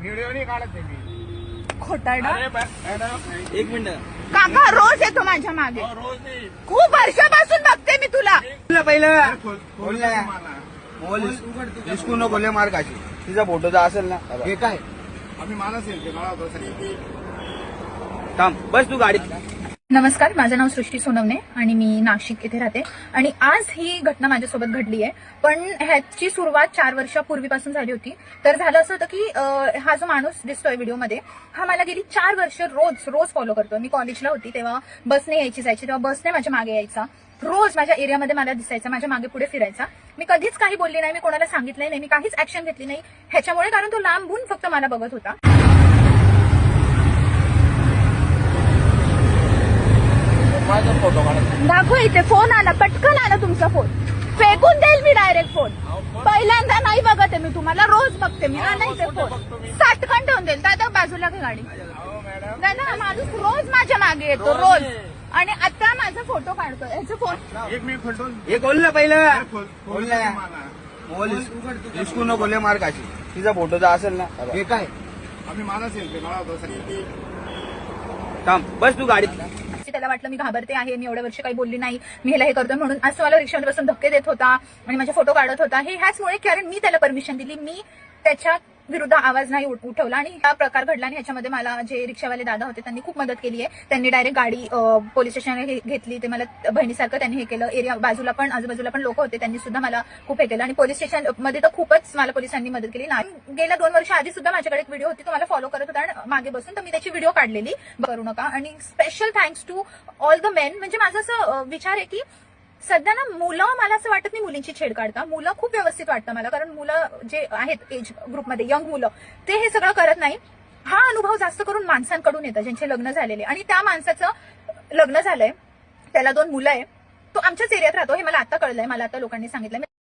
Video नाही काढत आहे मी. खोटारडा. एक मिनिट. काका रोज येतो माझ्या मागे. रोज नाही. खूप वर्षापासून बघते मी तुला. पहिलं बोल इसको नको लय मार काशी तिचा फोटो जर असेल ना हे काय आम्ही मानस येईल काढा थांब बस तू गाडीत. नमस्कार, माझं नाव सृष्टी सोनवणे आणि मी नाशिक येथे राहते. आणि आज ही घटना माझ्यासोबत घडली आहे, पण ह्याची सुरुवात 4 वर्षापूर्वीपासून झाली होती. तर झालं असं होतं की हा जो माणूस दिसतोय व्हिडिओमध्ये, हा मला गेली 4 वर्ष रोज फॉलो करतोय. मी कॉलेजला होती तेव्हा बसने यायची जायची, तेव्हा बसने माझ्या मागे यायचा. रोज माझ्या एरियामध्ये मला दिसायचा, माझ्या मागे पुढे फिरायचा. मी कधीच काही बोलली नाही, मी कोणाला सांगितलंय नाही, मी काहीच ऍक्शन घेतली नाही ह्याच्यामुळे, कारण तो लांबून फक्त मला बघत होता. फोटो काढ दाखव इथे. फोन आला, पटकन आला तुमचा फोन. फेकून देईल मी डायरेक्ट फोन. पहिल्यांदा नाही बघते मी तुम्हाला, रोज बघते मी. नाही ते फोन 60 खंड ठेवून देईल. दादा बाजूला घे गाडी. दादा माणूस रोज माझ्या मागे येतो, रोज. आणि आता माझा फोटो काढतोय. याचा फोन एक मिनिट फोटो. हे बोल ना पहिलं बोल इसको नको लय मार काशी तिचा फोटो जर असेल ना हे काय आम्ही मानस येईल काढा. थांब बस तू गाडीत. त्याला वाटलं मी घाबरते आहे, मी एवढ्या वर्ष काही बोलली नाही, मी ह्याला हे करतोय म्हणून. असं मला रिक्षामध्ये बसून धक्के देत होता आणि माझे फोटो काढत होता. हे ह्याचमुळे, कारण मी त्याला परमिशन दिली, मी त्याच्या विरुद्ध आवाज नाही उठवला. आणि हा प्रकार घडला. आणि ह्याच्यामध्ये मला जे रिक्षावाले दादा होते त्यांनी खूप मदत केली आहे. त्यांनी डायरेक्ट गाडी पोलीस स्टेशनला घेतली. ते मला बहिणीसारखं त्यांनी हे केलं. एरिया बाजूला पण, आजूबाजूला पण लोक होते, त्यांनी सुद्धा मला खूप हे केलं. आणि पोलीस स्टेशन मध्ये तर खूपच मला पोलिसांनी मदत केली. गेल्या 2 वर्ष आधी सुद्धा माझ्याकडे एक व्हिडिओ होती, तो मला फॉलो करत होता आणि मागे बसून, तर मी त्याची व्हिडिओ काढलेली. करू नका. आणि special thanks to all the men. म्हणजे माझा असं विचार आहे की सध्या ना मुलं, मला असं वाटत नाही मुलींची छेड काढता. मुलं खूप व्यवस्थित वाटतं मला, कारण मुलं जे आहेत एज ग्रुपमध्ये, यंग मुलं, ते हे सगळं करत नाही. हा अनुभव जास्त करून माणसांकडून येतं ज्यांचे लग्न झालेले. आणि त्या माणसाचं लग्न झालंय, त्याला 2 मुलं आहे, तो आमच्याच एरियात राहतो, हे मला आता कळलंय, मला आता लोकांनी सांगितलं.